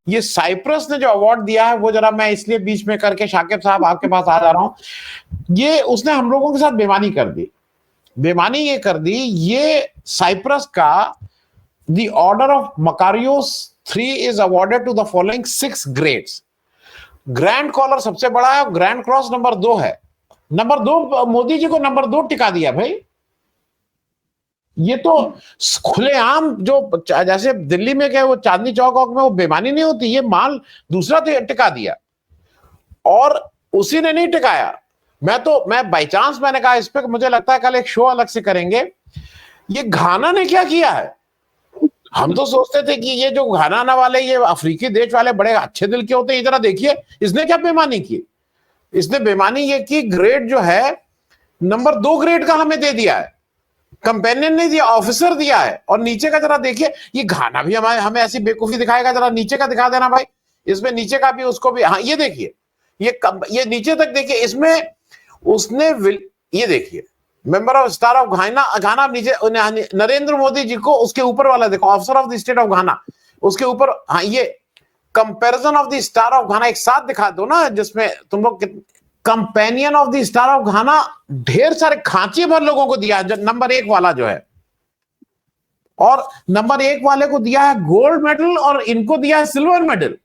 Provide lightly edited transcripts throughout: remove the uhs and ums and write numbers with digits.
ये साइप्रस ने जो अवार्ड दिया है वो जरा मैं इसलिए बीच में करके शाकिब साहब आपके पास आ जा रहा हूं, ये उसने हम लोगों के साथ बेईमानी कर दी। बेईमानी ये कर दी, ये साइप्रस का the order of Makarios 3 is awarded to the following 6 grades. Grand collar सबसे बड़ा है, ग्रैंड क्रॉस नंबर 2 है। नंबर 2 मोदी जी को नंबर 2 टिका दिया भाई। ये तो खुलेआम, जो जैसे दिल्ली में क्या वो चांदनी चौक में वो बेईमानी नहीं होती, ये माल दूसरा टिका दिया और उसी ने नहीं टिकाया। मैं बाई चांस मैंने कहा इस पे मुझे लगता है कल एक शो अलग से करेंगे। ये घाना ने क्या किया है? हम तो सोचते थे कि ये जो घाना वाले, ये अफ्रीकी देश वाले बड़े अच्छे दिल के होते हैं। जरा देखिए इसने क्या बेईमानी की। इसने बेईमानी ये की, ग्रेड जो है नंबर 2 ग्रेड का हमें दे दिया है, कंपेनियन नहीं दिया, ऑफिसर दिया है। और नीचे का जरा देखिए, ये घाना भी हमें ऐसी बेवकूफी दिखाएगा। जरा नीचे का दिखा देना भाई, इसमें नीचे का भी उसको भी। हाँ ये देखिए, ये नीचे तक देखिए, इसमें उसने ये देखिए मेंबर ऑफ स्टार ऑफ घाना नीचे नरेंद्र मोदी जी को, उसके ऊपर वाला देखो, officer of the state of घाना, उसके ऊपर। हाँ ये comparison of the star of घाना एक साथ दिखा दो ना, जिसमें तुम लोग companion of the star of घाना ढेर सारे खांचे भर लोगों को दिया है। नंबर 1 वाला जो है, और नंबर 1 वाले को दिया है गोल्ड मेडल और इनको दिया है सिल्वर मेडल।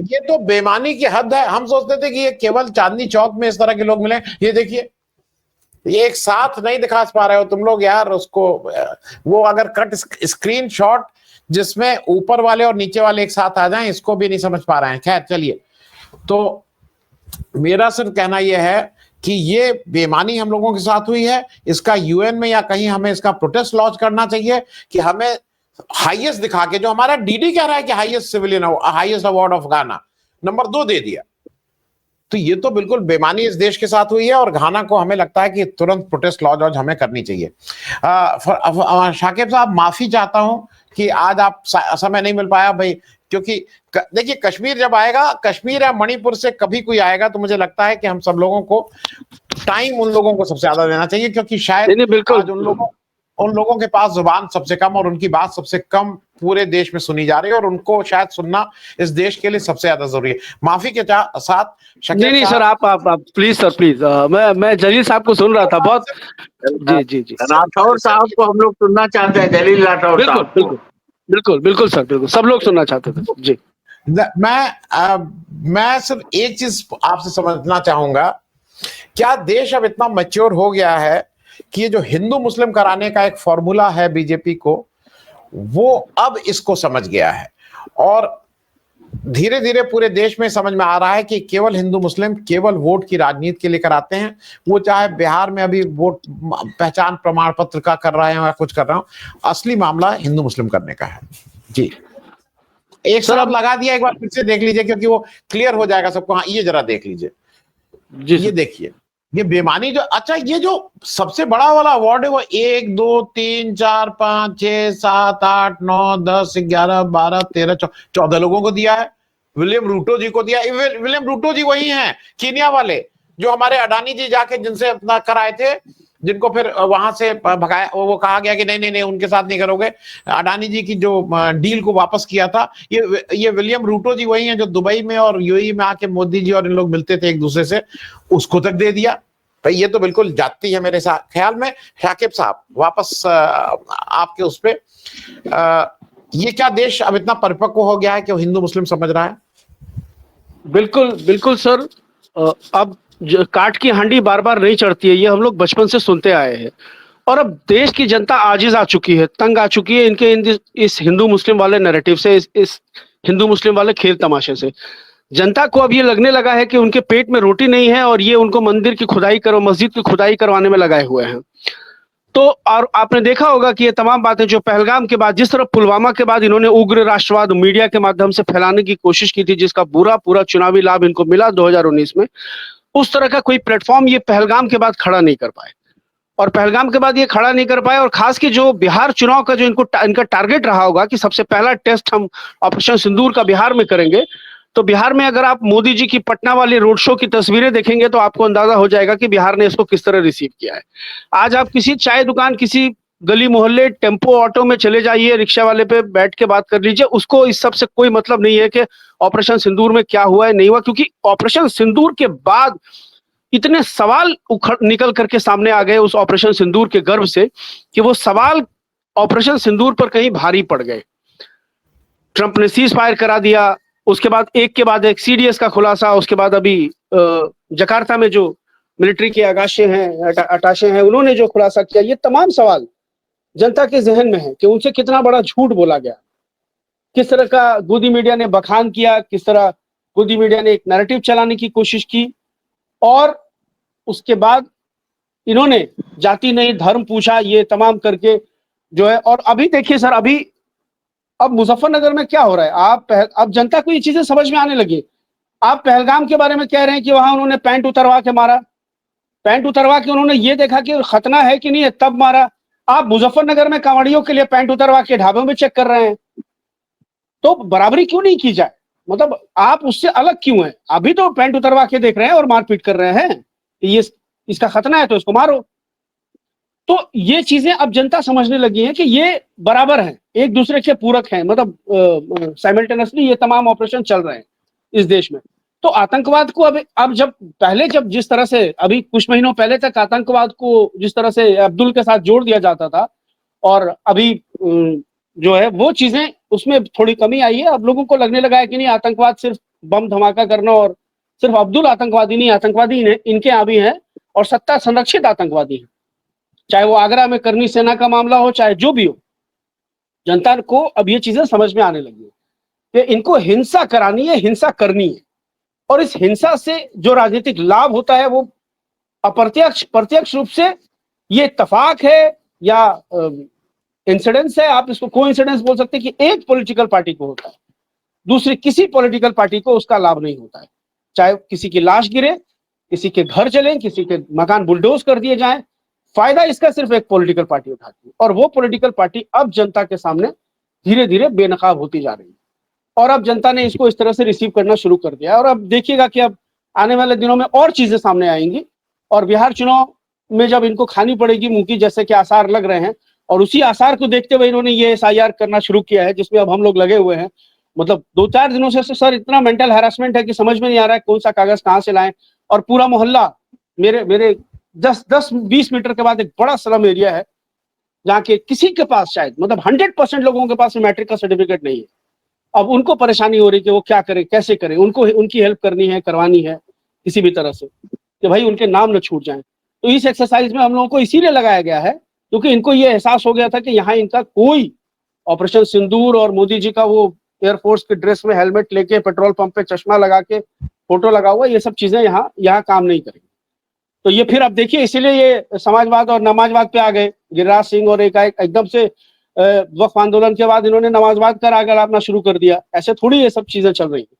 ये तो बेईमानी की हद है। हम सोचते थे कि ये केवल चांदनी चौक में इस तरह के लोग मिले। ये देखिए, ये एक साथ नहीं दिखा पा रहे हो तुम लोग यार उसको। वो अगर कट स्क्रीन शॉट जिसमें ऊपर वाले और नीचे वाले एक साथ आ जाएं, इसको भी नहीं समझ पा रहे हैं। खैर चलिए, तो मेरा सिर्फ कहना यह है कि ये बेईमानी हम लोगों के साथ हुई है। इसका यूएन में या कहीं हमें इसका प्रोटेस्ट लॉन्च करना चाहिए कि हमें हाईएस्ट दिखा के, जो हमारा डीडी कह रहा है कि highest civilian highest award of Ghana number 2 दे दिया। तो ये तो बिल्कुल बेईमानी इस देश के साथ हुई है और घाना को हमें लगता है कि तुरंत प्रोटेस्ट लॉन्च हमें करनी चाहिए। शाकिब साहब, माफी चाहता हूं कि आज आप समय नहीं मिल पाया भाई, क्योंकि देखिए कश्मीर जब आएगा, कश्मीर या मणिपुर से कभी कोई आएगा तो मुझे लगता है कि हम सब लोगों को टाइम उन लोगों को सबसे ज्यादा देना चाहिए, क्योंकि शायद आज उन लोगों के पास जुबान सबसे कम और उनकी बात सबसे कम पूरे देश में सुनी जा रही है, और उनको शायद सुनना इस देश के लिए सबसे ज्यादा जरूरी है। माफी के साथ नहीं सर, आप प्लीज सर, प्लीज। मैं जलील साहब को सुन रहा था बहुत। जी राठौर साहब को हम लोग सुनना चाहते हैं, जलील राठौर साहब। बिल्कुल सर, बिल्कुल सब लोग सुनना चाहते थे जी। मैं सिर्फ एक चीज आपसे समझना चाहूंगा, क्या देश अब इतना मैच्योर हो गया है कि ये जो हिंदू मुस्लिम कराने का एक फॉर्मूला है बीजेपी को, वो अब इसको समझ गया है और धीरे धीरे पूरे देश में समझ में आ रहा है कि केवल हिंदू मुस्लिम केवल वोट की राजनीति के लिए कराते हैं। वो चाहे बिहार में अभी वोट पहचान प्रमाण पत्र का कर रहे हैं या कुछ कर रहे हो, असली मामला हिंदू मुस्लिम करने का है। जी, एक सर आप लगा दिया, एक बार फिर से देख लीजिए क्योंकि वो क्लियर हो जाएगा सबको। हाँ ये जरा देख लीजिए, ये देखिए, ये बेईमानी जो, अच्छा ये जो सबसे बड़ा वाला अवार्ड है वो 1 2 3 4 5 6 7 8 9 10 11 12 13 14 लोगों को दिया है। विलियम रूटो जी को दिया। विलियम रूटो जी वही हैं कीनिया वाले जो हमारे अडानी जी जाके जिनसे अपना कराए थे, जिनको फिर वहां से भगाया, वो कहा गया कि नहीं उनके साथ नहीं करोगे। अडानी जी की जो डील को वापस किया था, ये विलियम रूटो जी वही हैं जो दुबई में और यूएई में आके मोदी जी और इन लोग मिलते थे एक दूसरे से, उसको तक दे दिया भाई। ये तो बिल्कुल जाती है मेरे साथ ख्याल में। शाकिब साहब वापस आपके उस पे, ये क्या देश अब इतना परिपक्व हो गया है कि वो हिंदू मुस्लिम समझ रहा है? बिल्कुल सर। अब काट की हांडी बार बार नहीं चढ़ती है, ये हम लोग बचपन से सुनते आए हैं। और अब देश की जनता आजिज आ चुकी है, तंग आ चुकी है इनके इस हिंदू मुस्लिम वाले नैरेटिव से, इस हिंदू मुस्लिम वाले खेल तमाशे से। जनता को अब ये लगने लगा है कि उनके पेट में रोटी नहीं है और ये उनको मंदिर की खुदाई मस्जिद की खुदाई करवाने में लगाए हुए हैं। तो और आपने देखा होगा कि ये तमाम बातें जो पहलगाम के बाद, जिस तरह पुलवामा के बाद इन्होंने उग्र राष्ट्रवाद मीडिया के माध्यम से फैलाने की कोशिश की थी, जिसका पूरा चुनावी लाभ इनको मिला 2019 में, उस तरह का कोई प्लेटफॉर्म ये पहलगाम के बाद खड़ा नहीं कर पाए। और पहलगाम के बाद ये खड़ा नहीं कर पाए। और खास की जो बिहार चुनाव का जो इनका टारगेट रहा होगा कि सबसे पहला टेस्ट हम ऑपरेशन सिंदूर का बिहार में करेंगे, तो बिहार में अगर आप मोदी जी की पटना वाली रोड शो की तस्वीरें देखेंगे तो आपको अंदाजा हो जाएगा कि बिहार ने इसको किस तरह रिसीव किया है। आज आप किसी चाय दुकान, किसी गली मोहल्ले टेम्पो ऑटो में चले जाइए, रिक्शा वाले पे बैठ के बात कर लीजिए, उसको इस सब से कोई मतलब नहीं है कि ऑपरेशन सिंदूर में क्या हुआ है नहीं हुआ, क्योंकि ऑपरेशन सिंदूर के बाद इतने सवाल उखड़ निकल करके सामने आ गए उस ऑपरेशन सिंदूर के गर्भ से कि वो सवाल ऑपरेशन सिंदूर पर कहीं भारी पड़ गए। ट्रंप ने सीज फायर करा दिया, उसके बाद एक के बाद एक सीडीएस का खुलासा, उसके बाद अभी जकार्ता में जो मिलिट्री के अगाशे हैं, अटाशे हैं, उन्होंने जो खुलासा किया, ये तमाम सवाल जनता के जहन में है कि उनसे कितना बड़ा झूठ बोला गया, किस तरह का गोदी मीडिया ने बखान किया, किस तरह गोदी मीडिया ने एक नैरेटिव चलाने की कोशिश की, और उसके बाद इन्होंने जाति नहीं धर्म पूछा, ये तमाम करके जो है। और अभी देखिए सर, अभी अब मुजफ्फरनगर में क्या हो रहा है, अब जनता को ये चीजें समझ में आने लगी। आप पहलगाम के बारे में कह रहे हैं कि वहां उन्होंने पैंट उतरवा के मारा, पैंट उतरवा के उन्होंने ये देखा कि खतना है कि नहीं है तब मारा। आप मुजफ्फरनगर में कांवड़ियों के लिए पैंट उतरवा के ढाबों में चेक कर रहे हैं, तो बराबरी क्यों नहीं की जाए? मतलब आप उससे अलग क्यों हैं? अभी तो पैंट उतरवा के देख रहे हैं और मारपीट कर रहे हैं, ये इसका खतना है तो इसको मारो। तो ये चीजें अब जनता समझने लगी है कि ये बराबर हैं, एक दूसरे के पूरक हैं, मतलब साइमल्टेनियसली ये तमाम ऑपरेशन चल रहे हैं इस देश में। तो आतंकवाद को अब जब जिस तरह से अभी कुछ महीनों पहले तक आतंकवाद को जिस तरह से अब्दुल के साथ जोड़ दिया जाता था, और अभी जो है वो चीजें उसमें थोड़ी कमी आई है। अब लोगों को लगने लगा है कि नहीं, आतंकवाद सिर्फ बम धमाका करना और सिर्फ अब्दुल आतंकवादी नहीं, आतंकवादी इनके यहाँ भी है और सत्ता संरक्षित आतंकवादी है, चाहे वो आगरा में करनी सेना का मामला हो, चाहे जो भी हो। जनता को अब ये चीजें समझ में आने लगी है कि इनको हिंसा करानी है, हिंसा करनी है, और इस हिंसा से जो राजनीतिक लाभ होता है वो अप्रत्यक्ष प्रत्यक्ष रूप से ये इत्तेफाक है या इंसिडेंस है, आप इसको कोइंसिडेंस बोल सकते हैं, कि एक पॉलिटिकल पार्टी को होता है, दूसरी किसी पॉलिटिकल पार्टी को उसका लाभ नहीं होता है। चाहे किसी की लाश गिरे, किसी के घर चले, किसी के मकान बुलडोज कर दिए जाएं, फायदा इसका सिर्फ एक पॉलिटिकल पार्टी उठाती है, और वो पॉलिटिकल पार्टी अब जनता के सामने धीरे धीरे बेनकाब होती जा रही है। और अब जनता ने इसको इस तरह से रिसीव करना शुरू कर दिया है, और अब देखिएगा कि अब आने वाले दिनों में और चीजें सामने आएंगी, और बिहार चुनाव में जब इनको खानी पड़ेगी मुंह की, जैसे कि आसार लग रहे हैं, और उसी आसार को देखते हुए इन्होंने ये SIR करना शुरू किया है, जिसमें अब हम लोग लगे हुए हैं। मतलब 2-4 दिनों से सर इतना मेंटल हैरेसमेंट है कि समझ में नहीं आ रहा है कौन सा कागज कहाँ से लाएं। और पूरा मोहल्ला, मेरे 10-20 मीटर के बाद एक बड़ा स्लम एरिया है जहाँ के किसी के पास शायद मतलब 100% लोगों के पास मैट्रिक का सर्टिफिकेट नहीं है। अब उनको परेशानी हो रही कि वो क्या करें, कैसे करें, उनको उनकी हेल्प करनी है, करवानी है किसी भी तरह से, कि भाई उनके नाम न छूट जाएं। तो इस एक्सरसाइज में हम लोगों को इसीलिए लगाया गया है क्योंकि इनको ये एहसास हो गया था कि यहाँ इनका कोई ऑपरेशन सिंदूर और मोदी जी का वो एयरफोर्स के ड्रेस में हेलमेट लेके पेट्रोल पंप पे चश्मा लगा के फोटो लगा हुआ, ये सब चीजें यहाँ काम नहीं करेंगी। तो ये फिर अब देखिए, इसीलिए ये समाजवाद और नमाजवाद पे आ गए गिरिराज सिंह, और एकदम से वक्फ आंदोलन के बाद इन्होंने नमाजवाद का राग अलापना शुरू कर दिया। ऐसे थोड़ी ये सब चीजें चल रही है।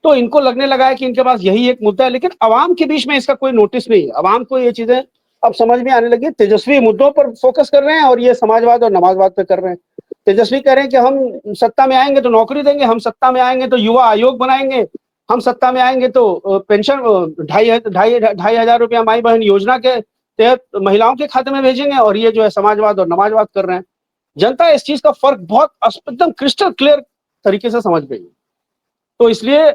तो इनको लगने लगा है कि इनके पास यही एक मुद्दा है, लेकिन अवाम के बीच में इसका कोई नोटिस नहीं है। अवाम को ये चीजें अब समझ में आने लगी, तेजस्वी मुद्दों पर फोकस कर रहे हैं और ये समाजवाद और नमाजवाद पे कर रहे हैं। तेजस्वी कह रहे हैं कि हम सत्ता में आएंगे तो नौकरी देंगे, हम सत्ता में आएंगे तो युवा आयोग बनाएंगे, हम सत्ता में आएंगे तो पेंशन 2,500 रुपया माई बहन योजना के तहत महिलाओं के खाते में भेजेंगे, और ये जो है समाजवाद और नमाजवाद कर रहे हैं। जनता इस चीज का फर्क बहुत एकदम क्रिस्टल क्लियर तरीके से समझ गई है। तो इसलिए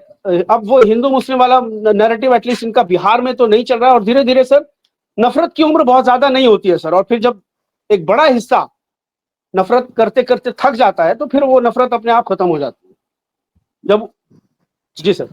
अब वो हिंदू मुस्लिम वाला नैरेटिव एटलीस्ट इनका बिहार में तो नहीं चल रहा है, और धीरे धीरे सर नफरत की उम्र बहुत ज्यादा नहीं होती है सर, और फिर जब एक बड़ा हिस्सा नफरत करते करते थक जाता है तो फिर वो नफरत अपने आप खत्म हो जाती है। जब जी सर।